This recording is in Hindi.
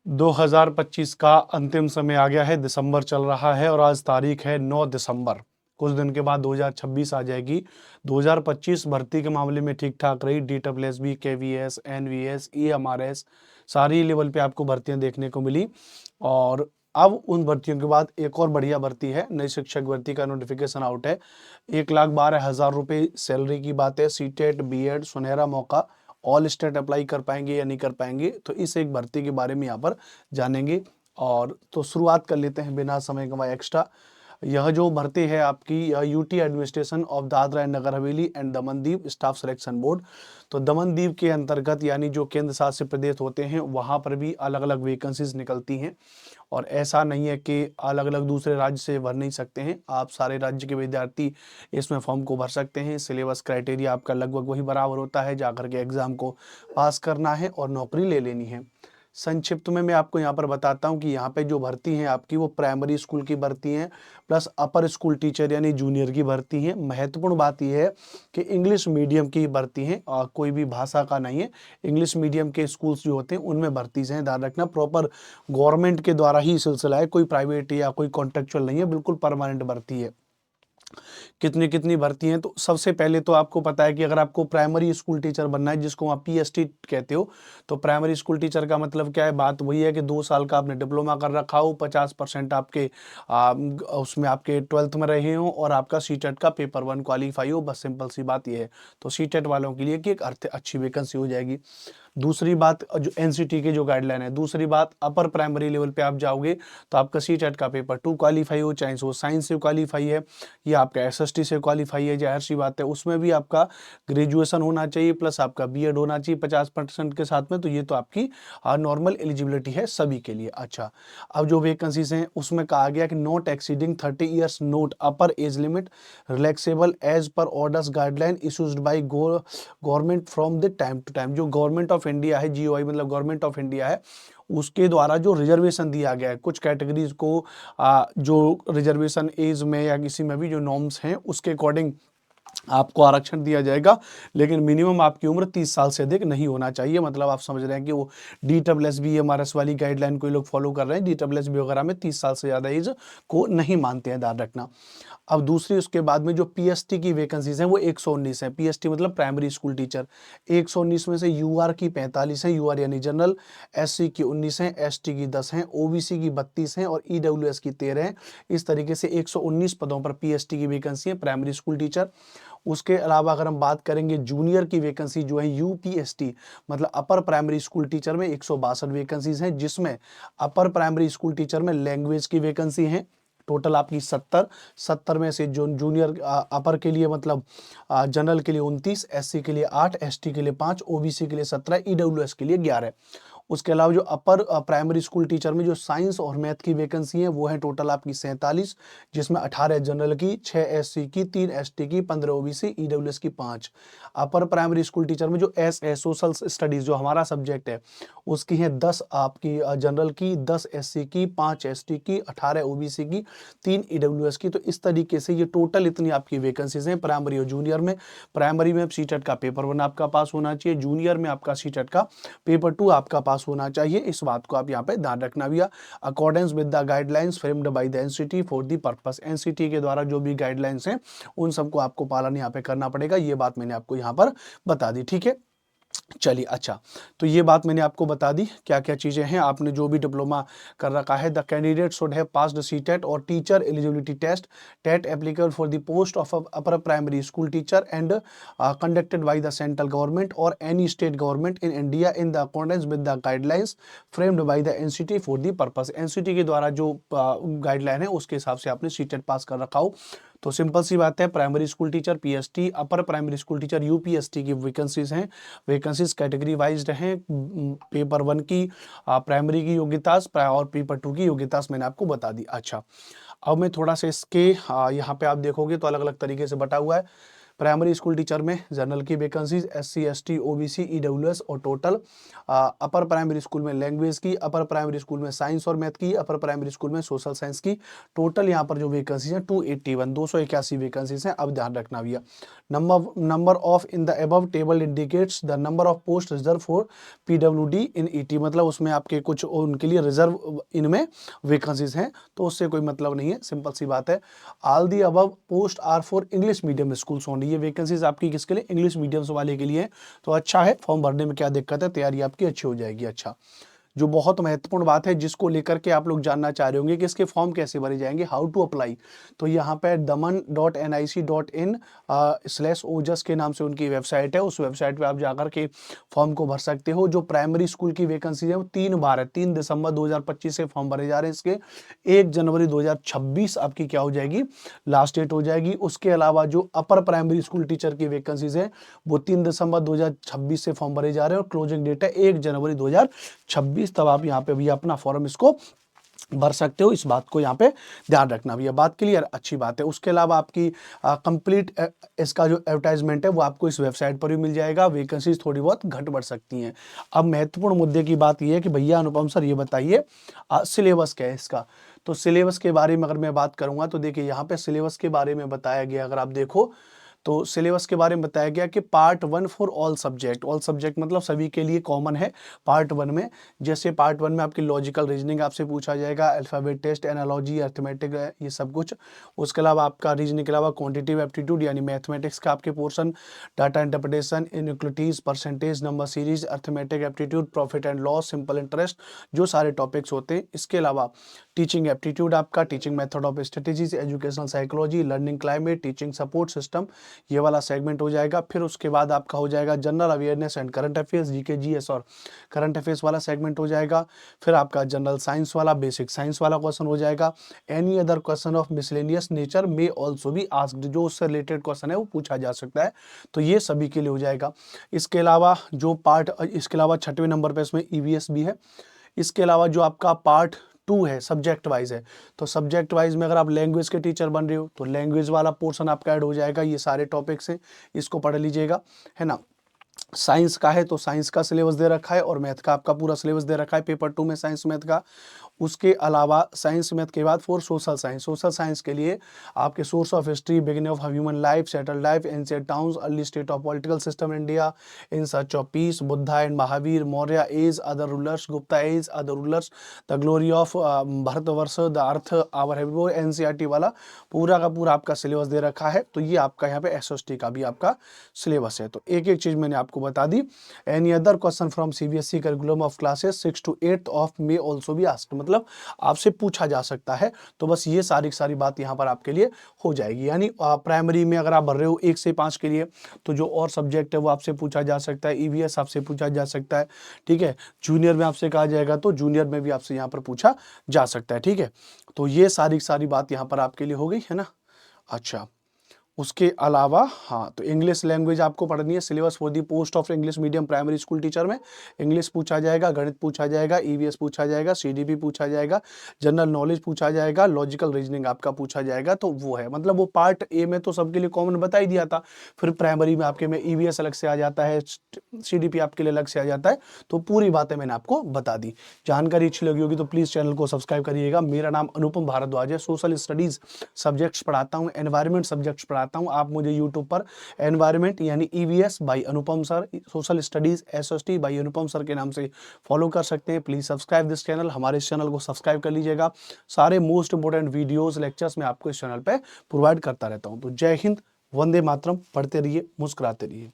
2025 का अंतिम समय आ गया है, दिसंबर चल रहा है और आज तारीख है 9 दिसंबर। कुछ दिन के बाद 2026 आ जाएगी। 2025 भर्ती के मामले में ठीक ठाक रही। DSSB, KVS, NVS, EMRS सारी लेवल पे आपको भर्तियां देखने को मिली। और अब उन भर्तियों के बाद एक और बढ़िया भर्ती है, नई शिक्षक भर्ती का नोटिफिकेशन आउट है। 1,12,000 रुपये सैलरी की बात है। सीटेट, BEd सुनहरा मौका। ऑल स्टेट अप्लाई कर पाएंगे या नहीं कर पाएंगे, तो इस एक भर्ती के बारे में यहाँ पर जानेंगे। और तो शुरुआत कर लेते हैं बिना समय गंवाए एक्स्ट्रा। यह जो भर्ती है आपकी, यह UT administration of Dadra and Nagar Haveli and Daman Diu staff selection board. तो दमन दीव के अंतर्गत यानी जो केंद्र शासित प्रदेश होते हैं वहाँ पर भी अलग अलग वैकेंसीज निकलती हैं। और ऐसा नहीं है कि अलग अलग दूसरे राज्य से भर नहीं सकते हैं, आप सारे राज्य के विद्यार्थी इसमें फॉर्म को भर सकते हैं। सिलेबस क्राइटेरिया आपका लगभग वही बराबर होता है, जाकर के एग्जाम को पास करना है और नौकरी ले लेनी है। संक्षिप्त में मैं आपको यहाँ पर बताता हूँ कि यहाँ पे जो भर्ती है आपकी वो प्राइमरी स्कूल की भर्ती है प्लस अपर स्कूल टीचर यानी जूनियर की भर्ती है। महत्वपूर्ण बात यह है कि इंग्लिश मीडियम की भर्ती है, कोई भी भाषा का नहीं है। इंग्लिश मीडियम के स्कूल्स जो होते हैं उनमें भर्ती है, ध्यान रखना। प्रॉपर गवर्नमेंट के द्वारा ही सिलसिला है, कोई प्राइवेट या कोई कॉन्ट्रेक्चुअल नहीं है, बिल्कुल परमानेंट भर्ती है। कितनी कितनी भर्ती हैं, तो सबसे पहले तो आपको पता है कि अगर आपको प्राइमरी स्कूल टीचर बनना है, जिसको आप PST कहते हो, तो प्राइमरी स्कूल टीचर का मतलब क्या है, बात वही है कि 2 साल का आपने डिप्लोमा कर रखा हो, 50% आपके उसमें आपके 12th में रहे हो और आपका सीटेट का पेपर 1 क्वालिफाई हो। बस सिंपल सी बात यह है। तो सीटेट वालों के लिए कि एक अच्छी वैकेंसी हो जाएगी। दूसरी बात जो NCT के जो गाइडलाइन है। दूसरी बात, अपर प्राइमरी लेवल पे आप जाओगे तो आपका सीटेट का पेपर 2 क्वालिफाई हो, चाहे वो साइंस से क्वालिफाई है या आपका SST से क्वालिफाई है, जाहिर सी बात है उसमें भी आपका ग्रेजुएशन होना चाहिए प्लस आपका BEd होना चाहिए 50% के साथ में। तो ये तो आपकी नॉर्मल एलिजिबिलिटी है सभी के लिए। अच्छा, अब जो वैकेंसीज हैं उसमें कहा गया कि not exceeding 30 years, note upper age limit relaxable as per orders guideline issues by government from the time to time. जो गवर्नमेंट ऑफ इंडिया है, GOI मतलब गवर्नमेंट ऑफ इंडिया है, उसके द्वारा जो रिजर्वेशन दिया गया है कुछ कैटेगरीज को, जो रिजर्वेशन एज में या किसी में भी जो नॉर्म्स हैं उसके अकॉर्डिंग आपको आरक्षण दिया जाएगा। लेकिन मिनिमम आपकी उम्र 30 साल से अधिक नहीं होना चाहिए। मतलब आप समझ रहे हैं कि वो DSSB MRS वाली गाइडलाइन को लोग फॉलो कर रहे हैं। DSSB वगैरह में 30 साल से ज़्यादा एज को नहीं मानते हैं, ध्यान रखना। अब दूसरी उसके बाद में जो PST की वैकेंसीज हैं वो 119 है। PST मतलब प्राइमरी स्कूल टीचर। 119 में से UR की 45 है, UR यानी जनरल, SC की 19 है, ST की 10 है, OBC की 32 है और EWS की 13 है। इस तरीके से 119 पदों पर PST की वैकेंसी है, प्राइमरी स्कूल टीचर। उसके अलावा अगर हम बात करेंगे जूनियर की वैकेंसी जो है UPST मतलब अपर प्राइमरी स्कूल टीचर में 162 वैकेंसीज हैं, जिसमें अपर प्राइमरी स्कूल टीचर में लैंग्वेज की वैकेंसी है टोटल आपकी 70 में से जो जूनियर अपर के लिए मतलब जनरल के लिए 29, SC के लिए 8, ST के लिए 5, OBC के लिए 17, EWS के लिए 11। उसके अलावा जो अपर प्राइमरी स्कूल टीचर में जो साइंस और मैथ की वैकेंसी है वो है टोटल आपकी 47, जिसमें 18 जनरल की, 6 SC की, 3 ST की, 15 OBC, EWS की 5। अपर प्राइमरी स्कूल टीचर में जो सोशल स्टडीज जो हमारा सब्जेक्ट है उसकी है 10 आपकी जनरल की, 10 SC की, 5 ST की, 18 OBC की, 3 EWS की। तो इस तरीके से ये टोटल इतनी आपकी वैकेंसीज हैं प्राइमरी और जूनियर में। प्राइमरी में सीटेट का पेपर 1 आपका पास होना चाहिए, जूनियर में आपका सीटेट का पेपर 2 आपका पास होना चाहिए। इस बात को आप यहाँ पे ध्यान रखना भैया। Accordance with the guidelines framed by the NCT for the purpose. NCT के द्वारा जो भी गाइडलाइंस हैं उन सबको आपको पालन यहाँ पे करना पड़ेगा। ये बात मैंने आपको यहाँ पर बता दी, ठीक है। चलिए, अच्छा, तो ये बात मैंने आपको बता दी क्या क्या चीज़ें हैं। आपने जो भी डिप्लोमा कर रखा है, the candidate should have passed CTET और teacher eligibility test, TET applicable for the post of upper primary school teacher and conducted by the central government और any state government in India in the accordance with the guidelines framed by the NCT for the purpose. NCT के द्वारा जो गाइडलाइन है उसके हिसाब से आपने सीटेट पास कर रखा हो। तो सिंपल सी बात है, प्राइमरी स्कूल टीचर PST, अपर प्राइमरी स्कूल टीचर UPST की वैकेंसीज हैं। वैकेंसीज कैटेगरी वाइज्ड हैं। पेपर 1 की प्राइमरी की योग्यता और पेपर 2 की योग्यता मैंने आपको बता दी। अच्छा, अब मैं थोड़ा सा इसके यहाँ पे आप देखोगे तो अलग अलग तरीके से बटा हुआ है। प्राइमरी स्कूल टीचर में जनरल की vacancies SC ST OBC EWS और टोटल। अपर प्राइमरी स्कूल में लैंग्वेज की, अपर प्राइमरी स्कूल में साइंस और मैथ की, अपर प्राइमरी स्कूल में सोशल साइंस की। टोटल यहाँ पर जो वैकेंसीज हैं 281 वैकेंसीज हैं। अब ध्यान रखना भैया, number of in the above table indicates the number of post reserve for PWD in ET, मतलब उसमें आपके कुछ उनके लिए रिजर्व इनमें वैकेंसीज हैं, तो उससे कोई मतलब नहीं है, सिंपल सी बात है। All the above post are for English medium schools only, ये वैकेंसीज आपकी किसके लिए, इंग्लिश मीडियम वाले के लिए है। तो अच्छा है, फॉर्म भरने में क्या दिक्कत है, तैयारी आपकी अच्छी हो जाएगी। अच्छा, जो बहुत महत्वपूर्ण बात है जिसको लेकर के आप लोग जानना चाह रहे होंगे कि इसके फॉर्म कैसे भरे जाएंगे, हाउ टू अप्लाई, तो यहाँ पे daman.nic.in/ojas के नाम से उनकी वेबसाइट है, उस वेबसाइट पे आप जाकर के फॉर्म को भर सकते हो। जो प्राइमरी स्कूल की वैकेंसी है वो 3 बार है, 3 दिसंबर 2025 से फॉर्म भरे जा रहे हैं इसके। 1 जनवरी 2026 आपकी क्या हो जाएगी, लास्ट डेट हो जाएगी। उसके अलावा जो अपर प्राइमरी स्कूल टीचर की वैकेंसीज है वो 3 दिसंबर 2026 से फॉर्म भरे जा रहे हैं और क्लोजिंग डेट है 1 जनवरी 2026। तब आप यहाँ पे भी अपना फॉर्म इसको भर सकते हो, इस बात को यहाँ पे ध्यान रखना भैया। बात क्लियर, अच्छी बात है। उसके अलावा आपकी कंप्लीट इसका जो एडवर्टाइजमेंट है वो आपको इस वेबसाइट पर भी मिल जाएगा। वैकेंसीज थोड़ी बहुत घट बढ़ सकती हैं। अब महत्वपूर्ण मुद्दे की बात यह है कि भैया अनुपम सर ये बताइए सिलेबस क्या है इसका। तो सिलेबस के बारे में अगर मैं बात करूंगा तो देखिए यहाँ पे सिलेबस के बारे में बताया गया, अगर आप देखो तो सिलेबस के बारे में बताया गया कि पार्ट 1 फॉर ऑल सब्जेक्ट मतलब सभी के लिए कॉमन है। पार्ट 1 में, जैसे पार्ट 1 में आपकी लॉजिकल रीजनिंग आपसे पूछा जाएगा, अल्फाबेट टेस्ट, एनालॉजी, अर्थमेटिक, ये सब कुछ। उसके अलावा आपका रीजनिंग के अलावा क्वांटिटेटिव एप्टीट्यूड यानी मैथमेटिक्स का आपके portion, data interpretation, inequalities, percentage, number series, arithmetic aptitude, profit and loss, simple interest, जो सारे टॉपिक्स होते हैं। इसके अलावा टीचिंग एप्टीट्यूड आपका, teaching method of strategies, educational psychology, learning climate, teaching support system, ये वाला सेगमेंट हो जाएगा। फिर उसके बाद आपका हो जाएगा general awareness and current affairs, GK GS और करंट अफेयर्स वाला सेगमेंट हो जाएगा। फिर आपका जनरल साइंस वाला, बेसिक साइंस वाला क्वेश्चन हो जाएगा। Any other question of miscellaneous nature may also be asked, जो उससे रिलेटेड क्वेश्चन है वो पूछा जा सकता है, तो ये सभी के लिए हो जाएगा। इसके अलावा जो पार्ट, इसके अलावा 6वें नंबर पर इसमें EVS भी है। इसके अलावा जो आपका पार्ट 2 है सब्जेक्ट वाइज है, तो सब्जेक्ट वाइज में अगर आप लैंग्वेज के टीचर बन रहे हो तो लैंग्वेज वाला पोर्शन आपका ऐड हो जाएगा। ये सारे टॉपिक्स हैं, इसको पढ़ लीजिएगा, है ना। साइंस का है तो साइंस का सिलेबस दे रखा है और मैथ का आपका पूरा सिलेबस दे रखा है पेपर 2 में साइंस मैथ का। उसके अलावा साइंस मैथ के बाद फॉर सोशल साइंस के लिए आपके source of history, beginning of human life, settled life, ancient towns, early state of political system India, in search of peace, Buddha and Mahavir, Maurya age, other rulers, Gupta age, other rulers, the glory of Bharatvarsh, the earth our habit, NCERT वाला पूरा का पूरा आपका सिलेबस दे रखा है। तो ये आपका यहाँ पे SST का भी आपका सिलेबस है। तो एक एक चीज मैंने आपको बता दी। Any other question from CBSE curriculum of classes 6 to 8 of may also be asked, मतलब आपसे पूछा जा सकता है। तो बस ये सारी बात यहाँ पर आपके लिए हो जाएगी। यानी प्राइमरी में अगर आप भर रहे हो 1 से 5 के लिए, तो जो और सब्जेक्ट है वो आपसे पूछा जा सकता है, EVS आपसे पूछा जा सकता है, ठीक है। जूनियर में आपसे कहा जाएगा तो जूनियर में भी आपसे यहाँ पर पूछा जा सकता है, ठीक है। तो ये सारी बात यहाँ पर आपके लिए हो गई, है ना। अच्छा, उसके अलावा हाँ, तो इंग्लिश लैंग्वेज आपको पढ़नी है। Syllabus for the post of English medium primary school teacher में इंग्लिश पूछा जाएगा, गणित पूछा जाएगा, EVS पूछा जाएगा, CDP पूछा जाएगा, जनरल नॉलेज पूछा जाएगा, लॉजिकल रीजनिंग आपका पूछा जाएगा। तो वो है, मतलब वो पार्ट A में तो सबके लिए कॉमन बता ही दिया था। फिर प्राइमरी में आपके में EVS अलग से आ जाता है, CDP आपके लिए अलग से आ जाता है। तो पूरी बातें मैंने आपको बता दी। जानकारी अच्छी लगी होगी तो प्लीज़ चैनल को सब्सक्राइब करिएगा। मेरा नाम अनुपम भारद्वाज है, सोशल स्टडीज़ सब्जेक्ट्स पढ़ाता हूँ, एनवायरमेंट सब्जेक्ट्स पढ़ाता हूँ। आप मुझे यूट्यूब पर एनवायरमेंट यानी EVS by Anupam sir, social studies SST by Anupam sir के नाम से फॉलो कर सकते हैं। प्लीज सब्सक्राइब दिस चैनल, हमारे इस चैनल को सब्सक्राइब कर लीजिएगा। सारे मोस्ट इंपोर्टेंट वीडियोस लेक्चर्स मैं आपको इस चैनल पे प्रोवाइड करता रहता हूं। तो जय हिंद, वंदे मातरम, पढ़ते रहिए, मुस्कुराते रहिए।